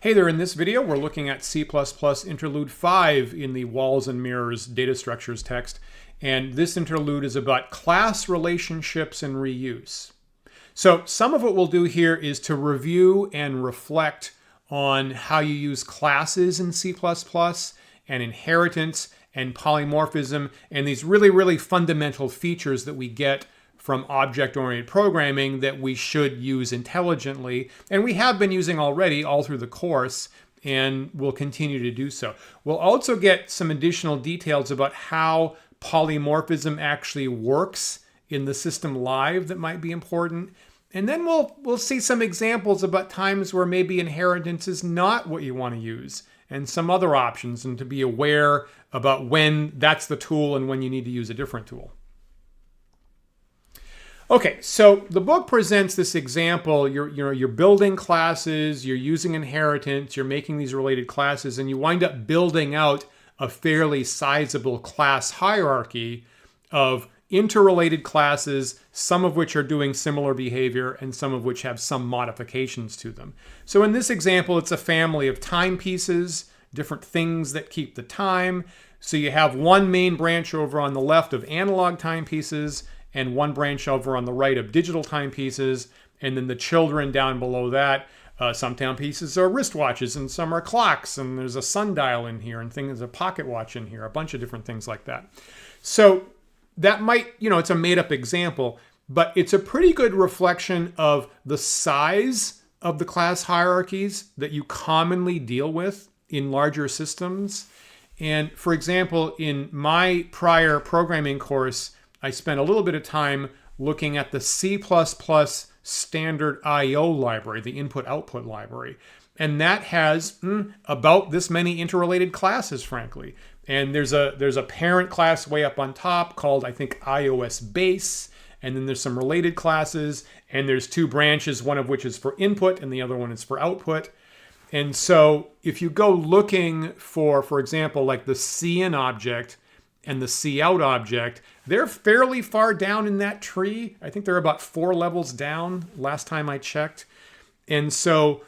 Hey there, in this video we're looking at C++ Interlude 5 in the Walls and Mirrors data structures text, and this interlude is about class relationships and reuse. So some of what we'll do here is to review and reflect on how you use classes in C++ and inheritance and polymorphism and these really fundamental features that we get from object-oriented programming that we should use intelligently, and we have been using already all through the course, and will continue to do so. We'll also get some additional details about how polymorphism actually works in the system live that might be important, and then we'll see some examples about times where maybe inheritance is not what you want to use, and some other options, and to be aware about when that's the tool and when you need to use a different tool. Okay, so the book presents this example. You're building classes, you're using inheritance, you're making these related classes, and you wind up building out a fairly sizable class hierarchy of interrelated classes, some of which are doing similar behavior and some of which have some modifications to them. So in this example, it's a family of timepieces, different things that keep the time. So you have one main branch over on the left of analog timepieces, and one branch over on the right of digital timepieces, and then the children down below that. Some timepieces are wristwatches, and some are clocks, and there's a sundial in here, and there's a pocket watch in here, a bunch of different things like that. So that might, it's a made-up example, but it's a pretty good reflection of the size of the class hierarchies that you commonly deal with in larger systems. And for example, in my prior programming course, I spent a little bit of time looking at the C++ standard I/O library, the input-output library. And that has about this many interrelated classes, frankly. And there's a parent class way up on top called, I think, iOS base. And then there's some related classes. And there's two branches, one of which is for input and the other one is for output. And so if you go looking for example, like the cin object and the cout object, they're fairly far down in that tree. I think they're about 4 levels down last time I checked. And so,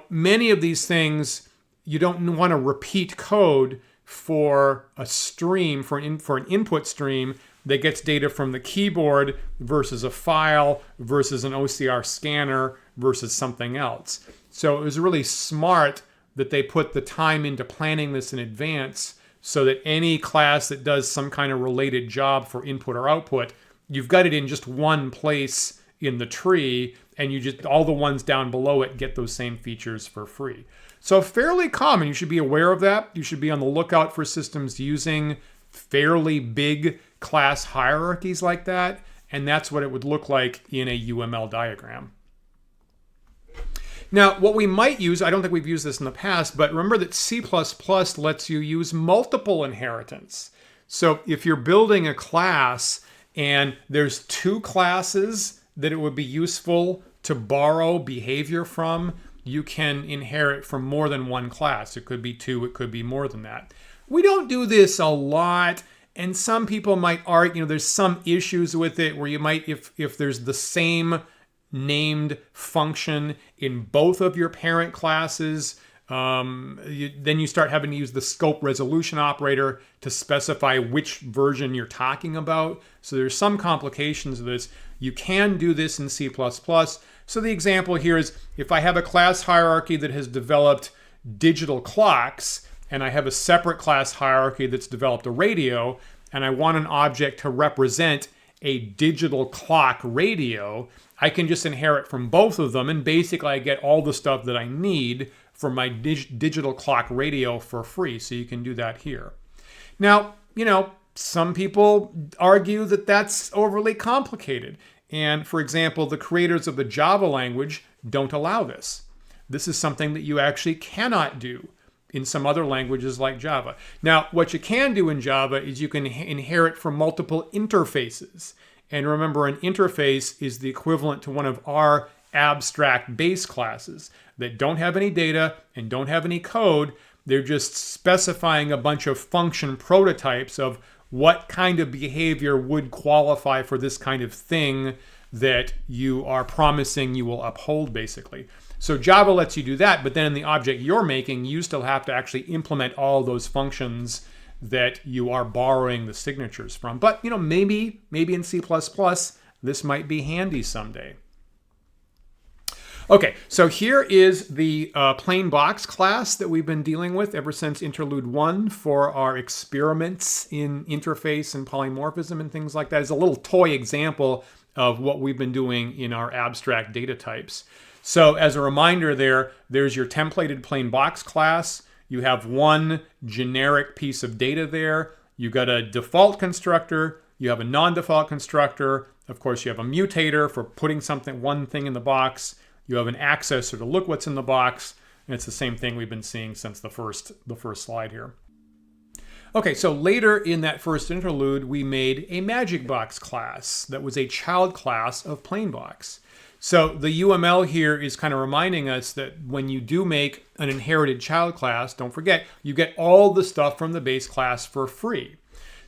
many of these things, you don't want to repeat code for a stream, for an input stream that gets data from the keyboard versus a file versus an OCR scanner versus something else. So it was really smart that they put the time into planning this in advance, so that any class that does some kind of related job for input or output, you've got it in just one place in the tree, and all the ones down below it get those same features for free. So fairly common. You should be aware of that. You should be on the lookout for systems using fairly big class hierarchies like that, and that's what it would look like in a UML diagram. Now, what we might use, I don't think we've used this in the past, but remember that C++ lets you use multiple inheritance. So if you're building a class and there's 2 classes that it would be useful to borrow behavior from, you can inherit from more than one class. It could be 2, it could be more than that. We don't do this a lot, and some people might argue, there's some issues with it where you might, if there's the same named function in both of your parent classes, then you start having to use the scope resolution operator to specify which version you're talking about. So there's some complications of this. You can do this in C++. So the example here is if I have a class hierarchy that has developed digital clocks, and I have a separate class hierarchy that's developed a radio, and I want an object to represent a digital clock radio, I can just inherit from both of them, and basically I get all the stuff that I need for my digital clock radio for free. So you can do that here. Now, some people argue that that's overly complicated. And for example, the creators of the Java language don't allow this. This is something that you actually cannot do in some other languages like Java. Now, what you can do in Java is you can inherit from multiple interfaces. And remember, an interface is the equivalent to one of our abstract base classes that don't have any data and don't have any code. They're just specifying a bunch of function prototypes of what kind of behavior would qualify for this kind of thing that you are promising you will uphold, basically. So Java lets you do that, but then in the object you're making, you still have to actually implement all those functions that you are borrowing the signatures from. But maybe in C++ this might be handy someday. Okay, so here is the plain box class that we've been dealing with ever since Interlude 1 for our experiments in interface and polymorphism and things like that. It's a little toy example of what we've been doing in our abstract data types. So as a reminder there's your templated plain box class. You have one generic piece of data there. You got a default constructor. You have a non-default constructor. Of course, you have a mutator for putting one thing in the box. You have an accessor to look what's in the box, and it's the same thing we've been seeing since the first slide here. Okay, so later in that first interlude, we made a magic box class that was a child class of plainbox. So the UML here is kind of reminding us that when you do make an inherited child class, don't forget, you get all the stuff from the base class for free.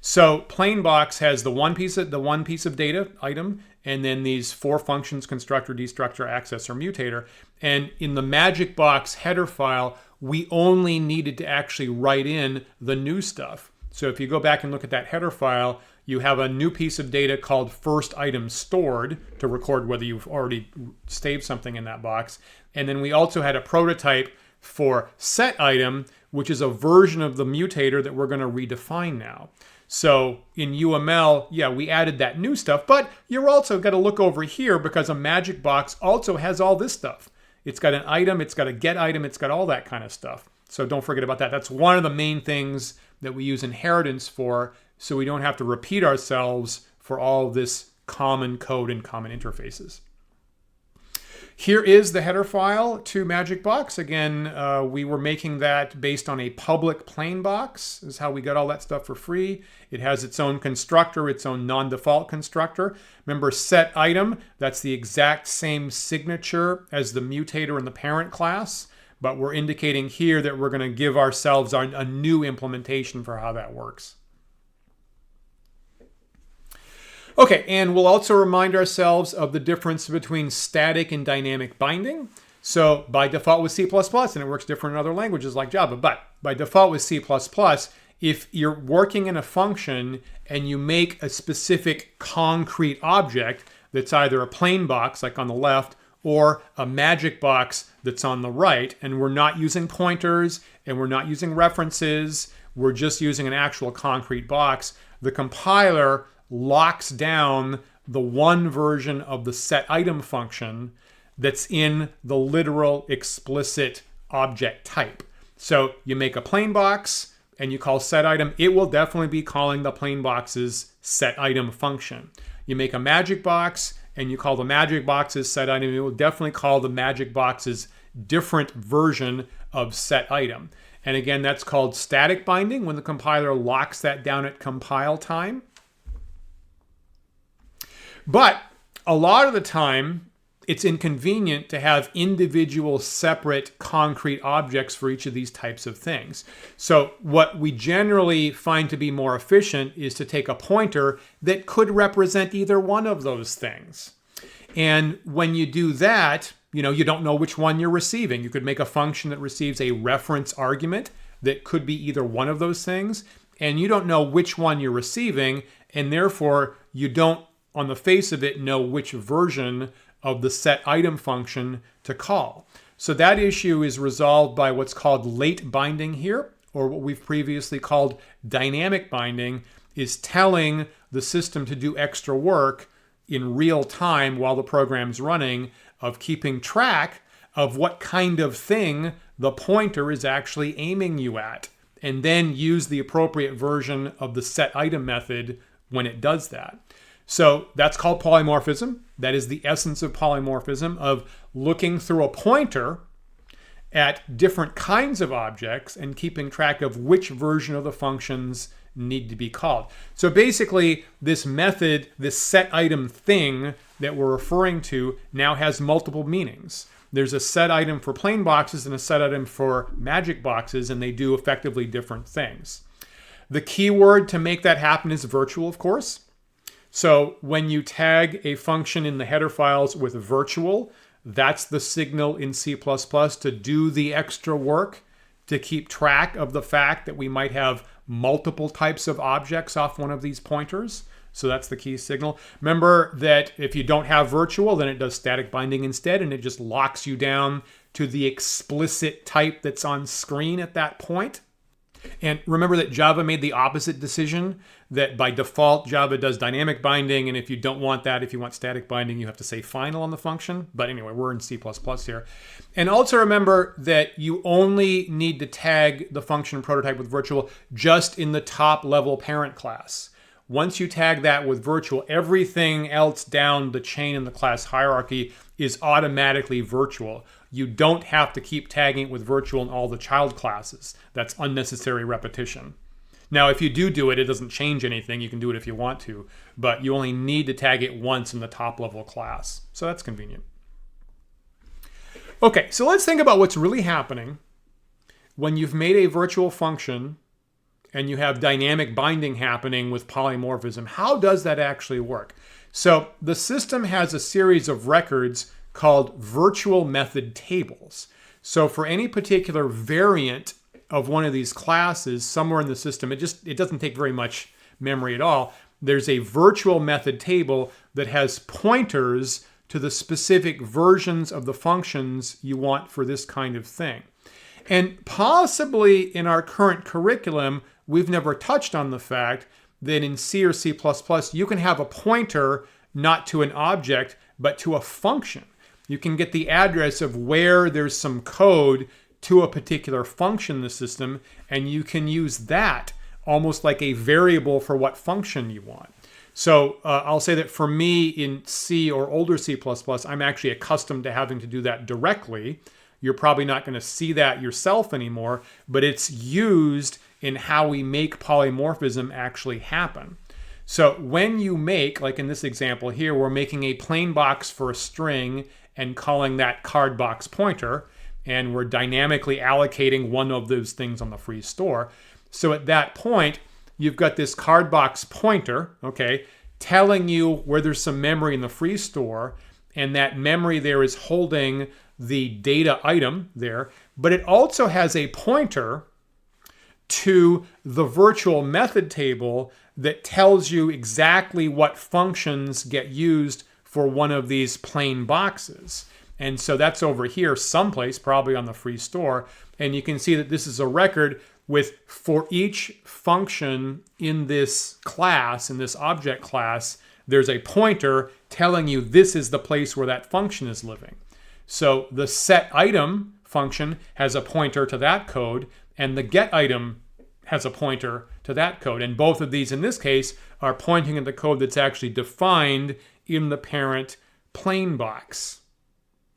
So plainbox has the one piece of data item, and then these 4 functions: constructor, destructor, accessor, mutator. And in the magic box header file, we only needed to actually write in the new stuff. So if you go back and look at that header file, you have a new piece of data called first item stored to record whether you've already saved something in that box. And then we also had a prototype for set item, which is a version of the mutator that we're going to redefine now. So in UML, yeah, we added that new stuff, but you're also got to look over here because a magic box also has all this stuff. It's got an item, it's got a get item, it's got all that kind of stuff. So don't forget about that. That's one of the main things that we use inheritance for, so we don't have to repeat ourselves for all this common code and common interfaces. Here is the header file to Magic Box. Again, we were making that based on a public plain box. This is how we got all that stuff for free. It has its own constructor, its own non-default constructor. Remember, set item, that's the exact same signature as the mutator in the parent class, but we're indicating here that we're going to give ourselves a new implementation for how that works. Okay, and we'll also remind ourselves of the difference between static and dynamic binding. So by default with C++, and it works different in other languages like Java, but by default with C++, if you're working in a function and you make a specific concrete object that's either a plain box, like on the left, or a magic box that's on the right, and we're not using pointers and we're not using references, we're just using an actual concrete box, the compiler locks down the one version of the set item function that's in the literal explicit object type. So you make a plain box and you call set item, it will definitely be calling the plain box's set item function. You make a magic box and you call the magic box's set item, it will definitely call the magic box's different version of set item. And again, that's called static binding when the compiler locks that down at compile time. But a lot of the time, it's inconvenient to have individual separate concrete objects for each of these types of things. So what we generally find to be more efficient is to take a pointer that could represent either one of those things. And when you do that, you don't know which one you're receiving. You could make a function that receives a reference argument that could be either one of those things, and you don't know which one you're receiving, and therefore you don't, on the face of it, know which version of the set item function to call. So that issue is resolved by what's called late binding here, or what we've previously called dynamic binding, is telling the system to do extra work in real time while the program's running of keeping track of what kind of thing the pointer is actually aiming you at, and then use the appropriate version of the set item method when it does that. So that's called polymorphism. That is the essence of polymorphism, of looking through a pointer at different kinds of objects and keeping track of which version of the functions need to be called. So basically, this method, this set item thing that we're referring to, now has multiple meanings. There's a set item for plain boxes and a set item for magic boxes, and they do effectively different things. The keyword to make that happen is virtual, of course. So when you tag a function in the header files with virtual, That's the signal in C++ to do the extra work, to keep track of the fact that we might have multiple types of objects off one of these pointers. So that's the key signal. Remember that if you don't have virtual, then it does static binding instead, and it just locks you down to the explicit type that's on screen at that point. And remember that Java made the opposite decision, that by default Java does dynamic binding, and if you don't want that, if you want static binding, you have to say final on the function. But anyway, we're in C++ here. And also remember that you only need to tag the function prototype with virtual just in the top level parent class. Once you tag that with virtual, everything else down the chain in the class hierarchy is automatically virtual. You don't have to keep tagging it with virtual in all the child classes. That's unnecessary repetition. Now, if you do it, it doesn't change anything. You can do it if you want to, but you only need to tag it once in the top level class. So that's convenient. Okay, so let's think about what's really happening when you've made a virtual function and you have dynamic binding happening with polymorphism. How does that actually work? So the system has a series of records called virtual method tables. So for any particular variant of one of these classes somewhere in the system, it doesn't take very much memory at all. There's a virtual method table that has pointers to the specific versions of the functions you want for this kind of thing. And possibly in our current curriculum, we've never touched on the fact that in C or C++, you can have a pointer not to an object, but to a function. You can get the address of where there's some code to a particular function in the system, and you can use that almost like a variable for what function you want. So I'll say that for me in C or older C++, I'm actually accustomed to having to do that directly. You're probably not going to see that yourself anymore, but it's used in how we make polymorphism actually happen. So when you make, like in this example here, we're making a plain box for a string and calling that card box pointer, and we're dynamically allocating one of those things on the free store. So at that point, you've got this card box pointer, okay, telling you where there's some memory in the free store, and that memory there is holding the data item there, but it also has a pointer to the virtual method table that tells you exactly what functions get used for one of these plain boxes. And so that's over here someplace, probably on the free store. And you can see that this is a record with, for each function in this class, in this object class, there's a pointer telling you this is the place where that function is living. So the setItem function has a pointer to that code, and the getItem has a pointer to that code. And both of these, in this case, are pointing at the code that's actually defined in the parent plain box.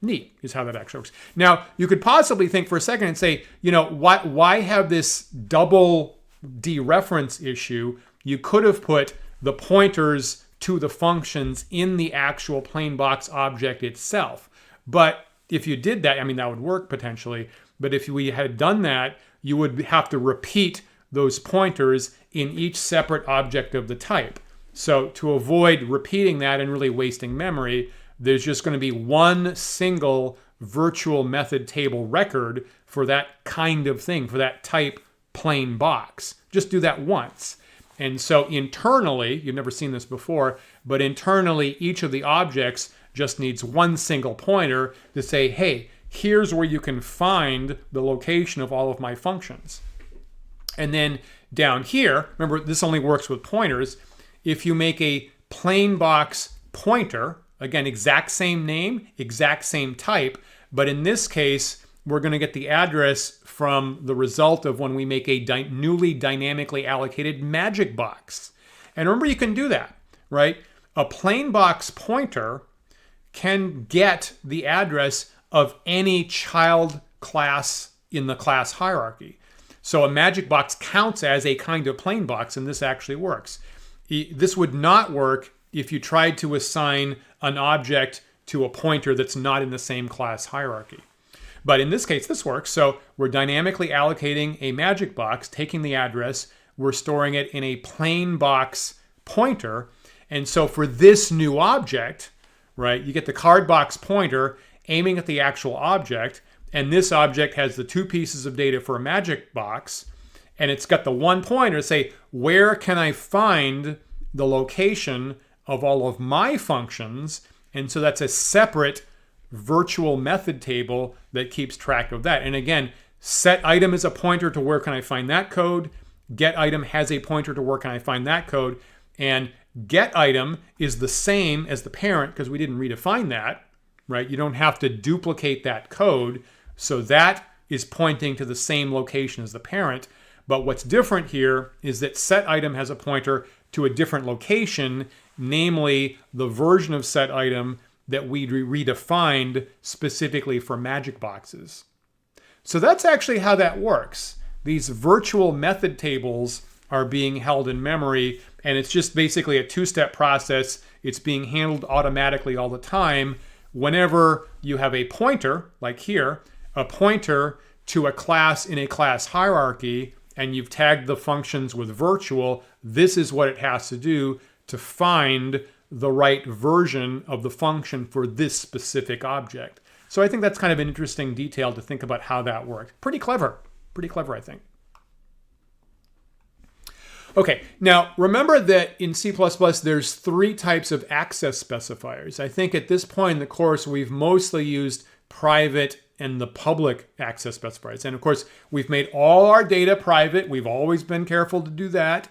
Neat is how that actually works. Now, you could possibly think for a second and say, you know, why have this double dereference issue? You could have put the pointers to the functions in the actual plain box object itself. But if you did that, I mean, that would work potentially. But if we had done that, you would have to repeat those pointers in each separate object of the type. So to avoid repeating that and really wasting memory, there's just going to be one single virtual method table record for that kind of thing, for that type plain box. Just do that once. And so internally, you've never seen this before, but internally, each of the objects just needs one single pointer to say, hey, here's where you can find the location of all of my functions. And then down here, remember, this only works with pointers. If you make a plain box pointer, again, exact same name, exact same type, but in this case, we're going to get the address from the result of when we make a newly dynamically allocated magic box. And remember, you can do that, right? A plain box pointer can get the address of any child class in the class hierarchy. So a magic box counts as a kind of plain box, and this actually works. This would not work if you tried to assign an object to a pointer that's not in the same class hierarchy. But in this case, this works. So we're dynamically allocating a magic box, taking the address, we're storing it in a plain box pointer. And so for this new object, right, you get the card box pointer, aiming at the actual object, and this object has the 2 pieces of data for a magic box, and it's got the 1 pointer to say, where can I find the location of all of my functions? And so that's a separate virtual method table that keeps track of that. And again, set item is a pointer to where can I find that code. Get item has a pointer to where can I find that code. And get item is the same as the parent because we didn't redefine that, right? You don't have to duplicate that code. So that is pointing to the same location as the parent. But what's different here is that set item has a pointer to a different location, namely the version of set item that we redefined specifically for magic boxes. So that's actually how that works. These virtual method tables are being held in memory, and it's just basically a 2-step process. It's being handled automatically all the time. Whenever you have a pointer, like here, a pointer to a class in a class hierarchy, and you've tagged the functions with virtual, this is what it has to do to find the right version of the function for this specific object. So I think that's kind of an interesting detail to think about how that worked. Pretty clever, I think. Okay, now remember that in C++ there's 3 types of access specifiers. I think at this point in the course we've mostly used private and the public access specifiers. And of course, we've made all our data private. We've always been careful to do that.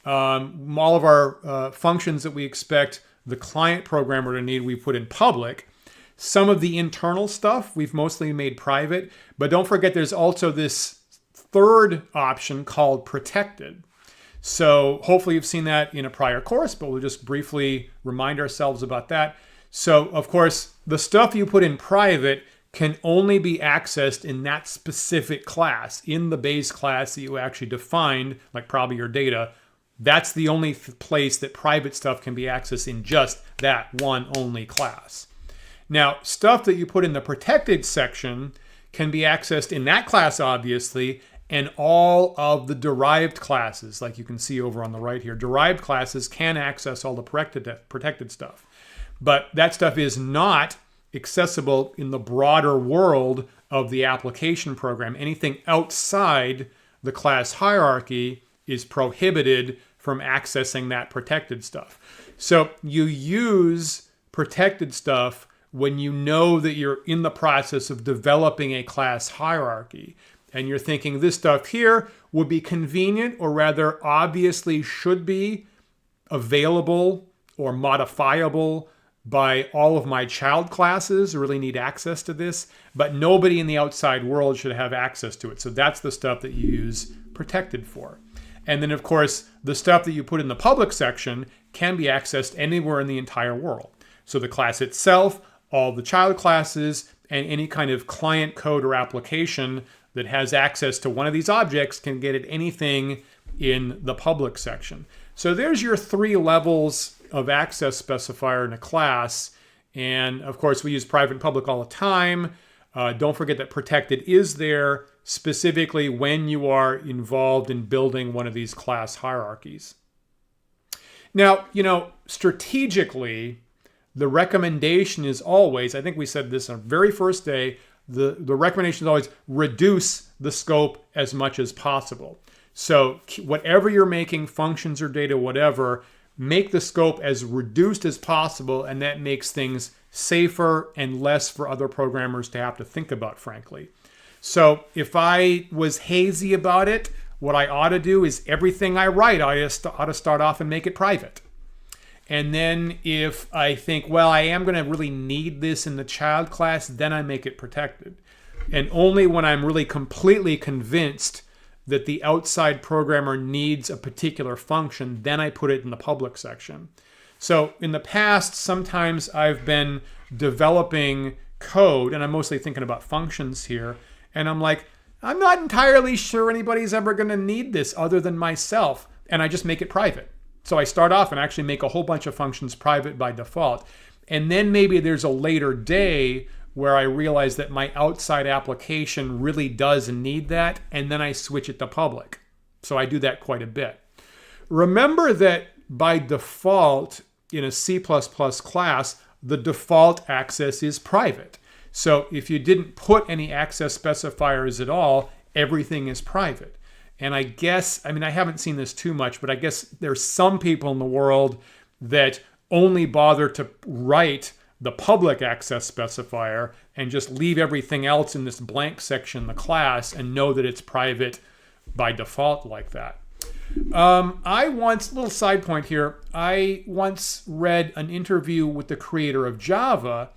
All of our functions that we expect the client programmer to need, we put in public. Some of the internal stuff we've mostly made private. But don't forget, there's also this 3rd option called protected. So hopefully you've seen that in a prior course, but we'll just briefly remind ourselves about that. So of course, the stuff you put in private can only be accessed in that specific class, in the base class that you actually defined, like probably your data. That's the only place that private stuff can be accessed, in just that one only class. Now, stuff that you put in the protected section can be accessed in that class, obviously, and all of the derived classes, like you can see over on the right here. Derived classes can access all the protected stuff. But that stuff is not accessible in the broader world of the application program. Anything outside the class hierarchy is prohibited from accessing that protected stuff. So you use protected stuff when you know that you're in the process of developing a class hierarchy and you're thinking this stuff here would be convenient, or rather obviously should be available or modifiable by all of my child classes, really need access to this, but nobody in the outside world should have access to it. So that's the stuff that you use protected for. And then of course, the stuff that you put in the public section can be accessed anywhere in the entire world. So the class itself, all the child classes, and any kind of client code or application that has access to one of these objects can get at anything in the public section. So there's your 3 levels of access specifier in a class. And of course, we use private and public all the time. Don't forget that protected is there specifically when you are involved in building one of these class hierarchies. Now, strategically, the recommendation is always, I think we said this on the very first day, the recommendation is always reduce the scope as much as possible. So whatever you're making, functions or data, whatever, make the scope as reduced as possible, and that makes things safer and less for other programmers to have to think about, frankly. So if I was hazy about it, what I ought to do is everything I write, I ought to start off and make it private. And then if I think, well, I am going to really need this in the child class, then I make it protected. And only when I'm really completely convinced that the outside programmer needs a particular function, then I put it in the public section. So in the past, sometimes I've been developing code, and I'm mostly thinking about functions here, and I'm like, I'm not entirely sure anybody's ever going to need this other than myself, and I just make it private. So I start off and actually make a whole bunch of functions private by default. And then maybe there's a later day where I realize that my outside application really does need that, and then I switch it to public. So I do that quite a bit. Remember that by default in a C++ class, the default access is private. So if you didn't put any access specifiers at all, everything is private. And I guess, I mean, I haven't seen this too much, but I guess there's some people in the world that only bother to write the public access specifier and just leave everything else in this blank section in the class and know that it's private by default like that. Little side point here, I once read an interview with the creator of Java,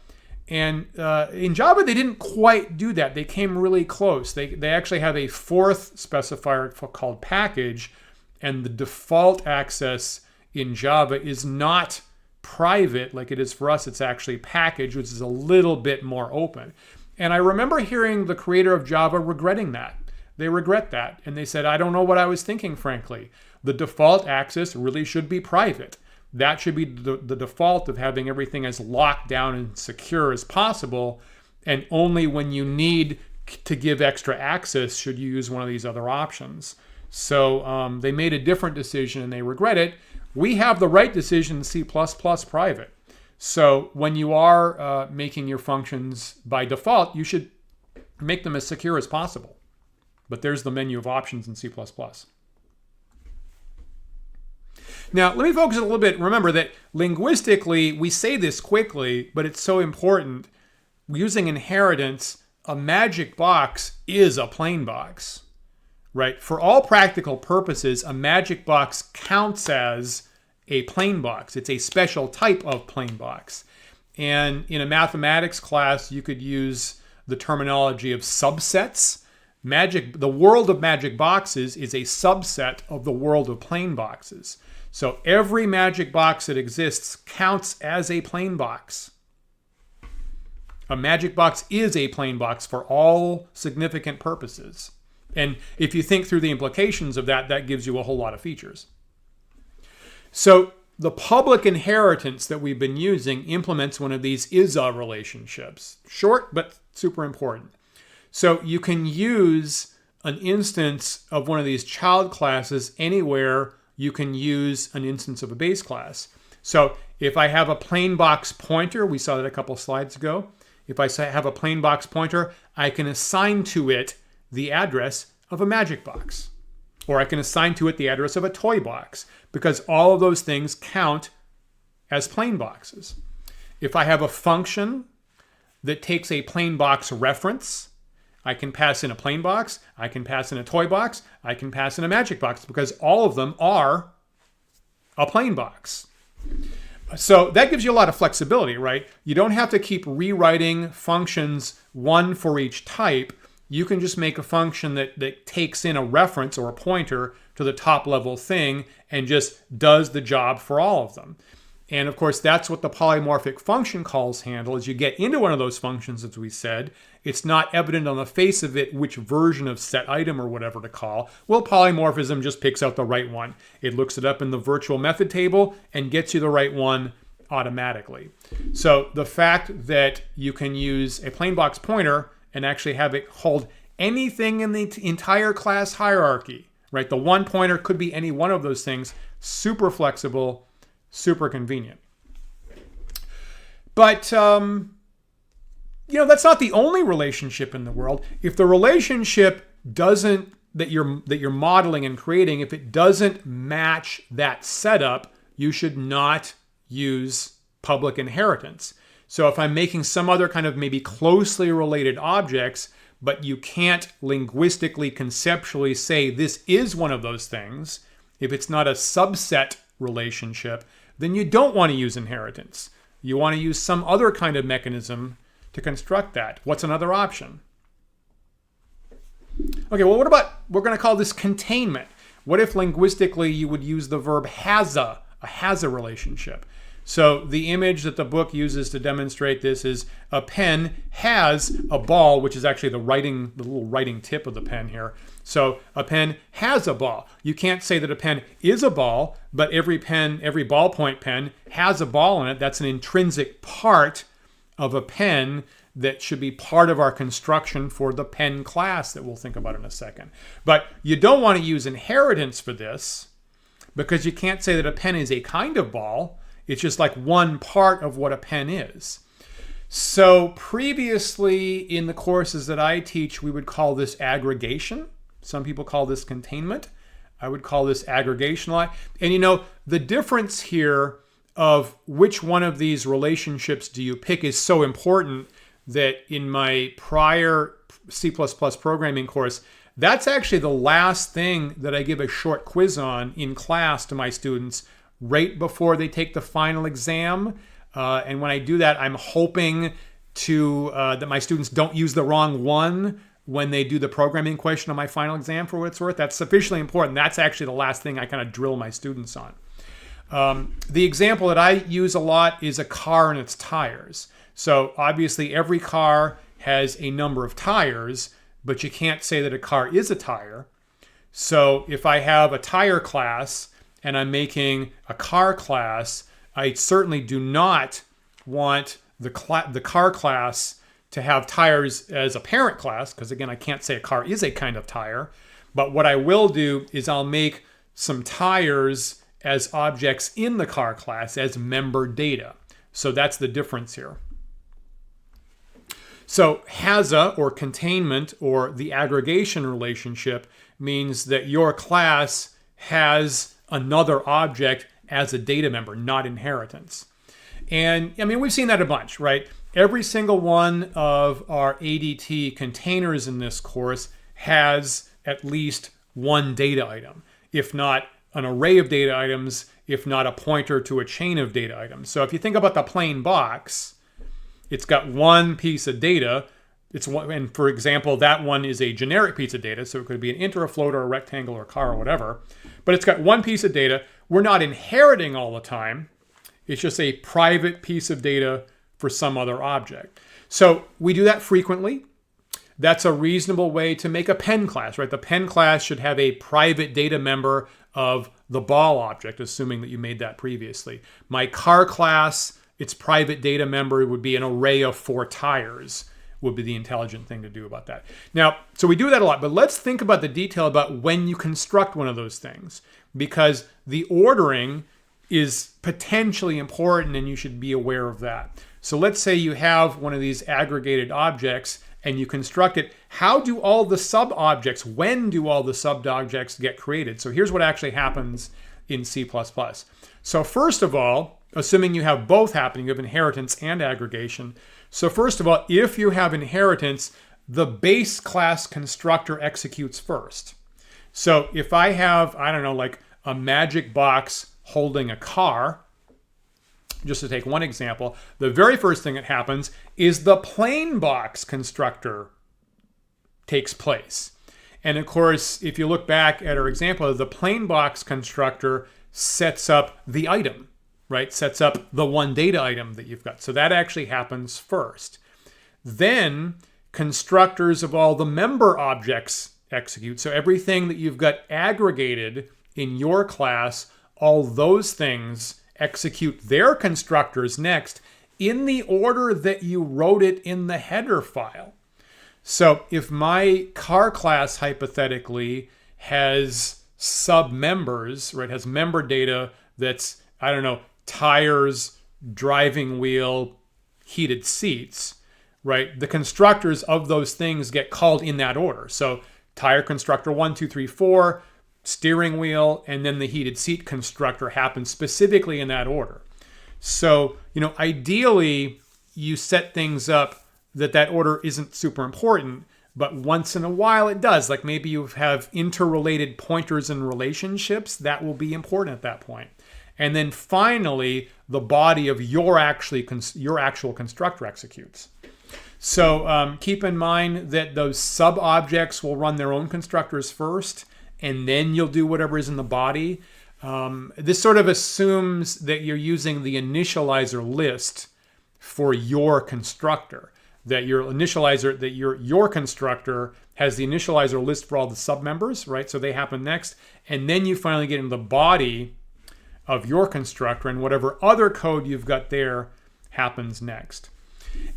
and in Java they didn't quite do that. They came really close. They actually have a fourth specifier called package, and the default access in Java is not private like it is for us. It's actually package, which is a little bit more open. And I remember hearing the creator of Java regretting that. They regret that. And they said, I don't know what I was thinking, frankly. The default access really should be private. That should be the default of having everything as locked down and secure as possible. And only when you need to give extra access should you use one of these other options. So they made a different decision and they regret it. We have the right decision in C++ private. So when you are making your functions by default, you should make them as secure as possible. But there's the menu of options in C++. Now, let me focus a little bit. Remember that linguistically, we say this quickly, but it's so important. Using inheritance, a magic box is a plain box, right? For all practical purposes, a magic box counts as a plain box. It's a special type of plain box. And in a mathematics class, you could use the terminology of subsets. The world of magic boxes is a subset of the world of plain boxes. So every magic box that exists counts as a plain box. A magic box is a plain box for all significant purposes. And if you think through the implications of that, that gives you a whole lot of features. So the public inheritance that we've been using implements one of these is-a relationships. Short, but super important. So you can use an instance of one of these child classes anywhere you can use an instance of a base class. So if I have a plain box pointer, we saw that a couple slides ago. If I have a plain box pointer, I can assign to it the address of a magic box. Or I can assign to it the address of a toy box, because all of those things count as plain boxes. If I have a function that takes a plain box reference, I can pass in a plain box, I can pass in a toy box, I can pass in a magic box, because all of them are a plain box. So that gives you a lot of flexibility, right? You don't have to keep rewriting functions, one for each type. You can just make a function that takes in a reference or a pointer to the top level thing and just does the job for all of them. And of course, that's what the polymorphic function calls handle. As you get into one of those functions, as we said, it's not evident on the face of it which version of set item or whatever to call. Well, polymorphism just picks out the right one. It looks it up in the virtual method table and gets you the right one automatically. So the fact that you can use a plain box pointer and actually have it hold anything in the entire class hierarchy, right? The one pointer could be any one of those things. Super flexible, super convenient. But, that's not the only relationship in the world. If the relationship that you're modeling and creating, if it doesn't match that setup, you should not use public inheritance. So if I'm making some other kind of maybe closely related objects, but you can't linguistically, conceptually say this is one of those things, if it's not a subset relationship, then you don't want to use inheritance. You want to use some other kind of mechanism to construct that. What's another option? Okay, well, what about, we're going to call this containment. What if linguistically you would use the verb has a relationship? So the image that the book uses to demonstrate this is a pen has a ball, which is actually the little writing tip of the pen here. So a pen has a ball. You can't say that a pen is a ball, but every ballpoint pen has a ball in it. That's an intrinsic part of a pen that should be part of our construction for the pen class that we'll think about in a second. But you don't want to use inheritance for this because you can't say that a pen is a kind of ball. It's just like one part of what a pen is. So previously in the courses that I teach, we would call this aggregation. Some people call this containment. I would call this aggregation. And the difference here of which one of these relationships do you pick is so important that in my prior C++ programming course, that's actually the last thing that I give a short quiz on in class to my students right before they take the final exam. And when I do that, I'm hoping that my students don't use the wrong one when they do the programming question on my final exam, for what it's worth. That's sufficiently important. That's actually the last thing I kind of drill my students on. The example that I use a lot is a car and its tires. So obviously every car has a number of tires, but you can't say that a car is a tire. So if I have a tire class and I'm making a car class, I certainly do not want the car class to have tires as a parent class, because again, I can't say a car is a kind of tire. But what I will do is I'll make some tires as objects in the car class as member data. So that's the difference here. So has-a, or containment, or the aggregation relationship, means that your class has another object as a data member, not inheritance. And I mean, we've seen that a bunch, right? Every single one of our ADT containers in this course has at least one data item, if not an array of data items, if not a pointer to a chain of data items. So if you think about the plain box, it's got one piece of data. And for example, that one is a generic piece of data. So it could be an int or a float or a rectangle or a car or whatever. But it's got one piece of data. We're not inheriting all the time. It's just a private piece of data for some other object. So we do that frequently. That's a reasonable way to make a pen class, right? The pen class should have a private data member of the ball object, assuming that you made that previously. My car class, its private data member would be an array of 4 tires, would be the intelligent thing to do about that. Now, so we do that a lot, but let's think about the detail about when you construct one of those things, because the ordering is potentially important and you should be aware of that. So let's say you have one of these aggregated objects and you construct it. How do all the sub-objects, when do all the sub-objects get created? So here's what actually happens in C++. So first of all, assuming you have both happening, you have inheritance and aggregation. So first of all, if you have inheritance, the base class constructor executes first. So if I have, I don't know, like a magic box holding a car, just to take one example, the very first thing that happens is the plain box constructor takes place. And of course, if you look back at our example, the plain box constructor sets up the item, right? Sets up the one data item that you've got. So that actually happens first. Then constructors of all the member objects execute. So everything that you've got aggregated in your class, all those things execute their constructors next in the order that you wrote it in the header file. So if my car class hypothetically has sub-members, right, has member data that's, I don't know, tires, driving wheel, heated seats, right, the constructors of those things get called in that order. So tire constructor 1, 2, 3, 4, steering wheel, and then the heated seat constructor happens specifically in that order. So, ideally, you set things up that order isn't super important, but once in a while it does. Like maybe you have interrelated pointers and relationships, that will be important at that point. And then finally, the body of your actual constructor executes. So keep in mind that those sub-objects will run their own constructors first, and then you'll do whatever is in the body. This sort of assumes that you're using the initializer list for your constructor, that your constructor has the initializer list for all the submembers, right? So they happen next, and then you finally get into the body of your constructor, and whatever other code you've got there happens next.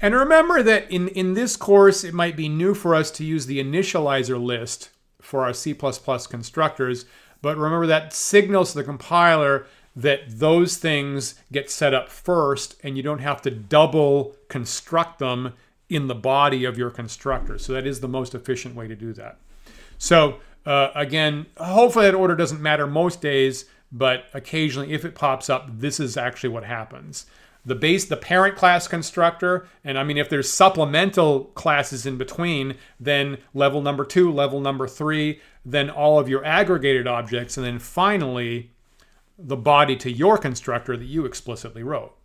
And remember that in this course, it might be new for us to use the initializer list for our C++ constructors, but remember that signals to the compiler that those things get set up first and you don't have to double construct them in the body of your constructor. So that is the most efficient way to do that. So again, hopefully that order doesn't matter most days, but occasionally if it pops up, this is actually what happens. The parent class constructor, and I mean, if there's supplemental classes in between, then level number 2, level number 3, then all of your aggregated objects, and then finally the body to your constructor that you explicitly wrote.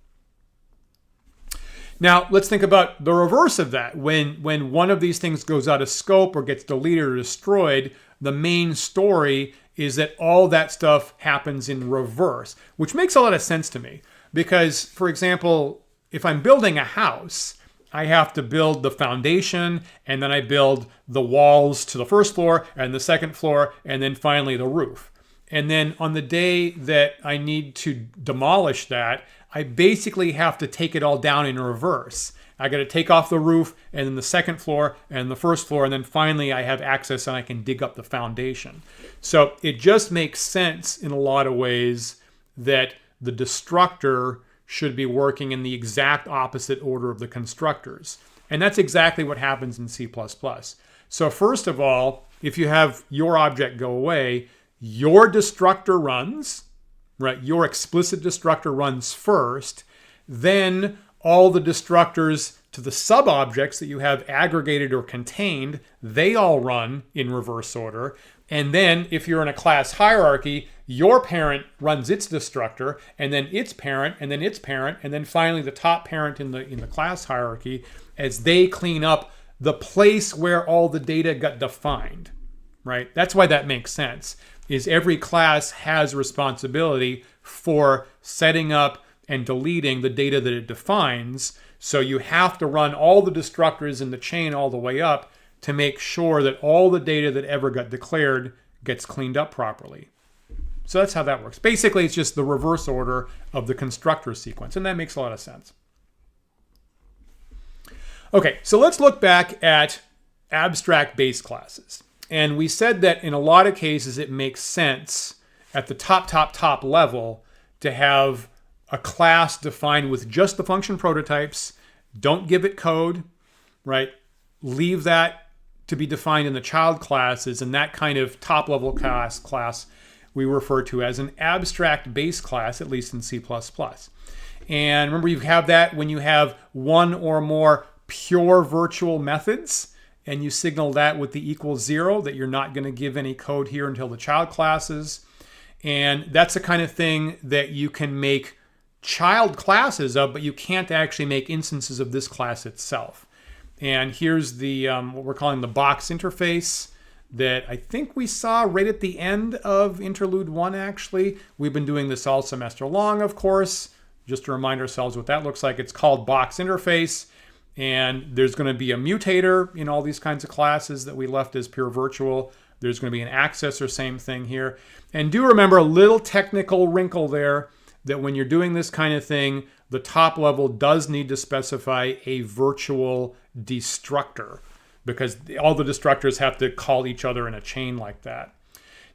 Now, let's think about the reverse of that. When one of these things goes out of scope or gets deleted or destroyed, the main story is that all that stuff happens in reverse, which makes a lot of sense to me. Because, for example, if I'm building a house, I have to build the foundation, and then I build the walls to the first floor and the second floor, and then finally the roof. And then on the day that I need to demolish that, I basically have to take it all down in reverse. I got to take off the roof and then the second floor and the first floor, and then finally I have access and I can dig up the foundation. So it just makes sense in a lot of ways that the destructor should be working in the exact opposite order of the constructors. And that's exactly what happens in C++. So first of all, if you have your object go away, your destructor runs, right? Your explicit destructor runs first, then all the destructors to the sub-objects that you have aggregated or contained, they all run in reverse order. And then if you're in a class hierarchy, your parent runs its destructor, and then its parent, and then its parent, and then finally the top parent in the class hierarchy as they clean up the place where all the data got defined, right? That's why that makes sense, is every class has responsibility for setting up and deleting the data that it defines. So you have to run all the destructors in the chain all the way up to make sure that all the data that ever got declared gets cleaned up properly. So that's how that works. Basically, it's just the reverse order of the constructor sequence, and that makes a lot of sense. Okay, so let's look back at abstract base classes. And we said that in a lot of cases, it makes sense at the top level to have a class defined with just the function prototypes. Don't give it code, right? Leave that to be defined in the child classes, and that kind of top-level class we refer to as an abstract base class, at least in C++. And remember, you have that when you have one or more pure virtual methods, and you signal that with the equals 0, that you're not going to give any code here until the child classes. And that's the kind of thing that you can make child classes of, but you can't actually make instances of this class itself. And here's the what we're calling the box interface that I think we saw right at the end of Interlude 1, actually. We've been doing this all semester long, of course. Just to remind ourselves what that looks like, it's called box interface. And there's going to be a mutator in all these kinds of classes that we left as pure virtual. There's going to be an accessor, same thing here. And do remember a little technical wrinkle there, that when you're doing this kind of thing, the top level does need to specify a virtual destructor, because all the destructors have to call each other in a chain like that.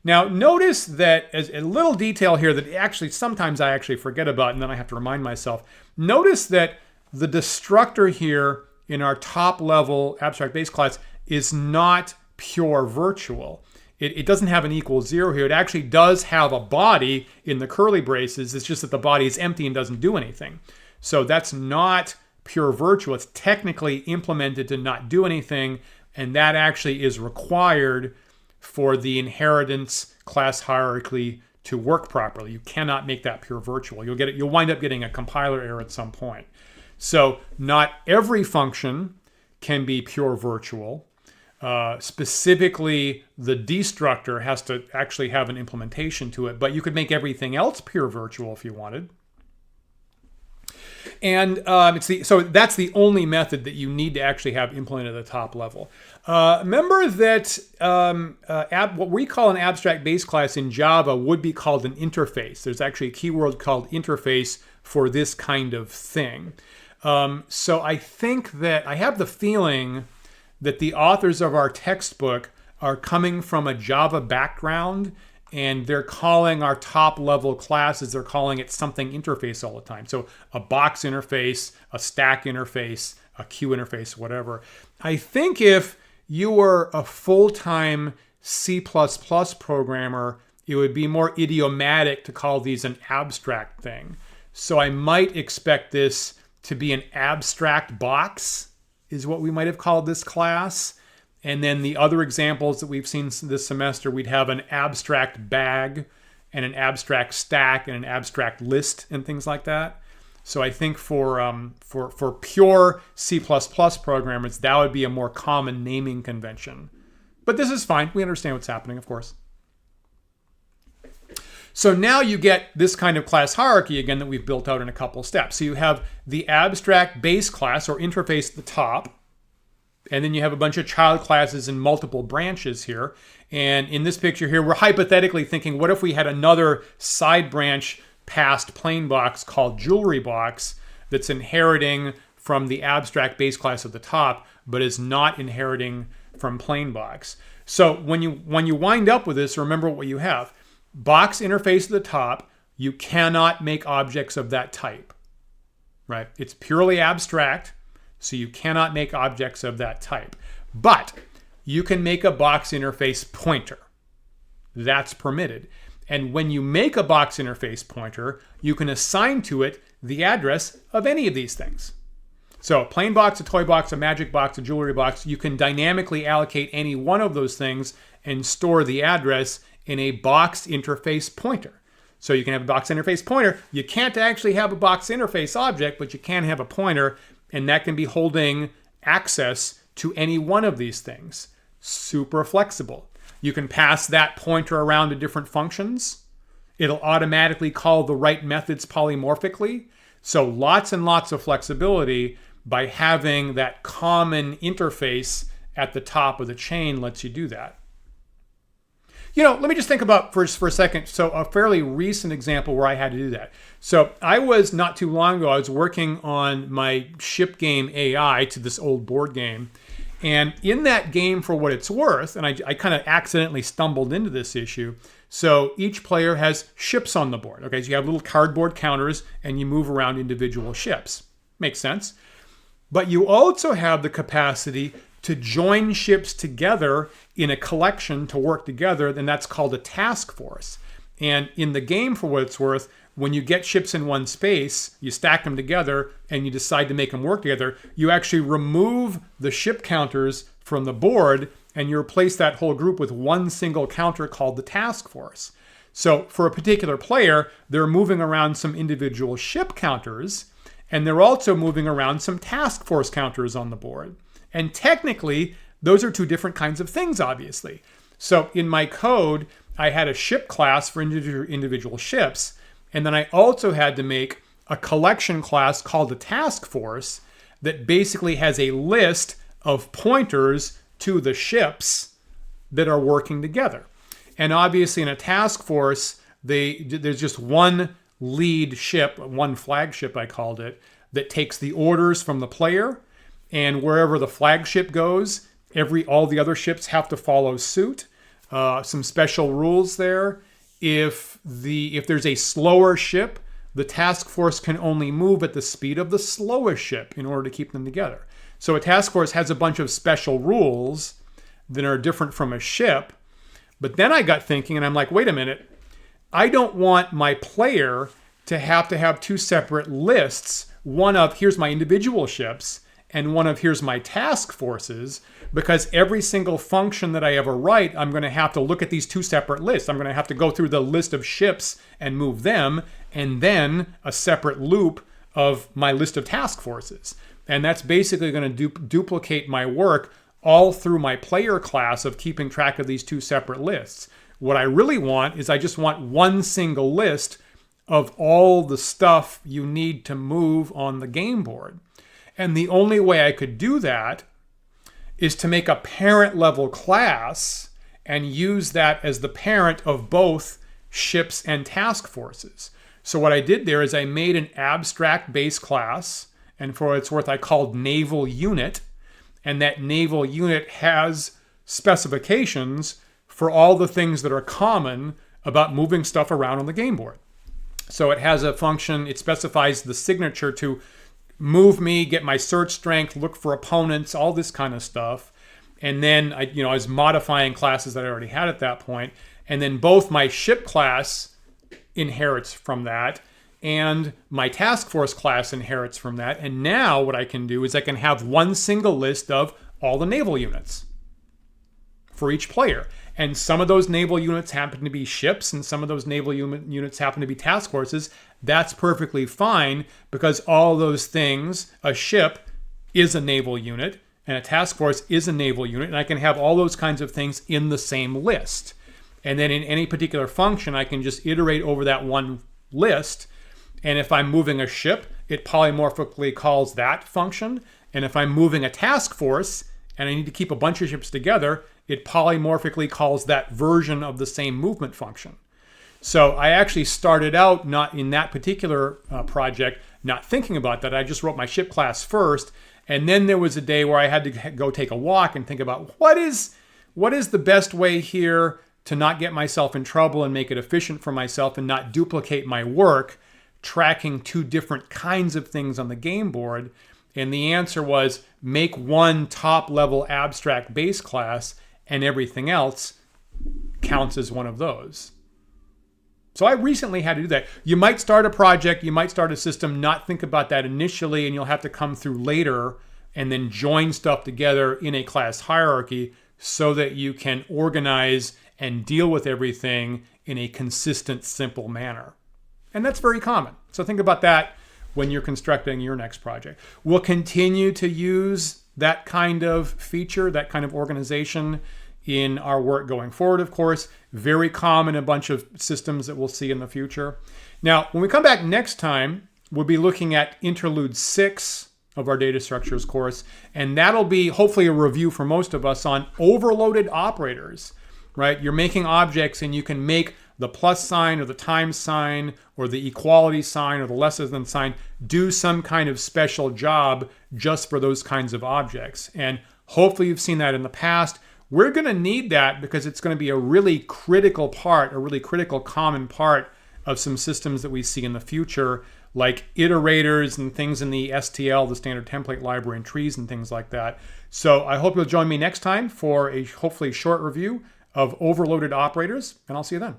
Now, notice that as a little detail here that actually sometimes I actually forget about, and then I have to remind myself. Notice that the destructor here in our top level abstract base class is not pure virtual. It doesn't have an equals 0 here. It actually does have a body in the curly braces. It's just that the body is empty and doesn't do anything. So that's not pure virtual. It's technically implemented to not do anything, and that actually is required for the inheritance class hierarchy to work properly. You cannot make that pure virtual. You'll wind up getting a compiler error at some point. So not every function can be pure virtual. Specifically, the destructor has to actually have an implementation to it, but you could make everything else pure virtual if you wanted. And so that's the only method that you need to actually have implemented at the top level. Remember that what we call an abstract base class in Java would be called an interface. There's actually a keyword called interface for this kind of thing. So I think that I have the feeling that the authors of our textbook are coming from a Java background, and they're calling our top level classes, they're calling it something interface all the time. So a box interface, a stack interface, a queue interface, whatever. I think if you were a full-time C++ programmer, it would be more idiomatic to call these an abstract thing. So I might expect this to be an abstract box, is what we might have called this class. And then the other examples that we've seen this semester, we'd have an abstract bag and an abstract stack and an abstract list and things like that. So I think for pure C++ programmers, that would be a more common naming convention. But this is fine. We understand what's happening, of course. So now you get this kind of class hierarchy again that we've built out in a couple steps. So you have the abstract base class or interface at the top, and then you have a bunch of child classes and multiple branches here. And in this picture here, we're hypothetically thinking, what if we had another side branch past plain box called jewelry box that's inheriting from the abstract base class at the top, but is not inheriting from plain box. So when you wind up with this, remember what you have. Box interface at the top, you cannot make objects of that type, right? It's purely abstract, so you cannot make objects of that type. But you can make a box interface pointer. That's permitted. And when you make a box interface pointer, you can assign to it the address of any of these things. So a plain box, a toy box, a magic box, a jewelry box, you can dynamically allocate any one of those things and store the address in a box interface pointer. So you can have a box interface pointer. You can't actually have a box interface object, but you can have a pointer, and that can be holding access to any one of these things. Super flexible. You can pass that pointer around to different functions. It'll automatically call the right methods polymorphically. So lots and lots of flexibility by having that common interface at the top of the chain lets you do that. You know, let me just think about for a second. So a fairly recent example where I had to do that. So I was not too long ago, I was working on my ship game AI to this old board game. And in that game, for what it's worth, and I kind of accidentally stumbled into this issue. So each player has ships on the board. Okay, so you have little cardboard counters and you move around individual ships. Makes sense. But you also have the capacity to join ships together in a collection to work together, then that's called a task force. And in the game, for what it's worth, when you get ships in one space, you stack them together and you decide to make them work together, you actually remove the ship counters from the board and you replace that whole group with one single counter called the task force. So for a particular player, they're moving around some individual ship counters, and they're also moving around some task force counters on the board. And technically, those are two different kinds of things, obviously. So in my code, I had a ship class for individual ships, and then I also had to make a collection class called a task force that basically has a list of pointers to the ships that are working together. And obviously in a task force, there's just one lead ship, one flagship I called it, that takes the orders from the player, and wherever the flagship goes, all the other ships have to follow suit. Some special rules there. If there's a slower ship, the task force can only move at the speed of the slowest ship in order to keep them together. So a task force has a bunch of special rules that are different from a ship. But then I got thinking, and I'm like, wait a minute. I don't want my player to have two separate lists. One of, here's my individual ships, and one of, here's my task forces, because every single function that I ever write, I'm going to have to look at these two separate lists. I'm going to have to go through the list of ships and move them, and then a separate loop of my list of task forces. And that's basically going to duplicate my work all through my player class of keeping track of these two separate lists. What I really want is I just want one single list of all the stuff you need to move on the game board. And the only way I could do that is to make a parent level class and use that as the parent of both ships and task forces. So what I did there is I made an abstract base class, and for what it's worth, I called naval unit. And that naval unit has specifications for all the things that are common about moving stuff around on the game board. So it has a function, it specifies the signature to move me, get my search strength, look for opponents, all this kind of stuff. And then I was modifying classes that I already had at that point. And then both my ship class inherits from that and my task force class inherits from that. And now what I can do is I can have one single list of all the naval units for each player. And some of those naval units happen to be ships and some of those naval units happen to be task forces. That's perfectly fine because all those things, a ship is a naval unit and a task force is a naval unit, and I can have all those kinds of things in the same list. And then in any particular function, I can just iterate over that one list. And if I'm moving a ship, it polymorphically calls that function. And if I'm moving a task force and I need to keep a bunch of ships together, it polymorphically calls that version of the same movement function. So I actually started out not in that particular project, not thinking about that. I just wrote my ship class first. And then there was a day where I had to go take a walk and think about what is the best way here to not get myself in trouble and make it efficient for myself and not duplicate my work, tracking two different kinds of things on the game board. And the answer was make one top-level abstract base class and everything else counts as one of those. So I recently had to do that. You might start a project, you might start a system, not think about that initially, and you'll have to come through later and then join stuff together in a class hierarchy so that you can organize and deal with everything in a consistent, simple manner. And that's very common. So think about that when you're constructing your next project. We'll continue to use that kind of feature, that kind of organization in our work going forward, of course. Very common in a bunch of systems that we'll see in the future. Now, when we come back next time, we'll be looking at Interlude 6 of our data structures course, and that'll be hopefully a review for most of us on overloaded operators, right? You're making objects and you can make the plus sign or the times sign or the equality sign or the less than sign do some kind of special job just for those kinds of objects. And hopefully you've seen that in the past. We're going to need that because it's going to be a really critical part, a really critical common part of some systems that we see in the future, like iterators and things in the STL, the standard template library, and trees and things like that. So I hope you'll join me next time for a hopefully short review of overloaded operators, and I'll see you then.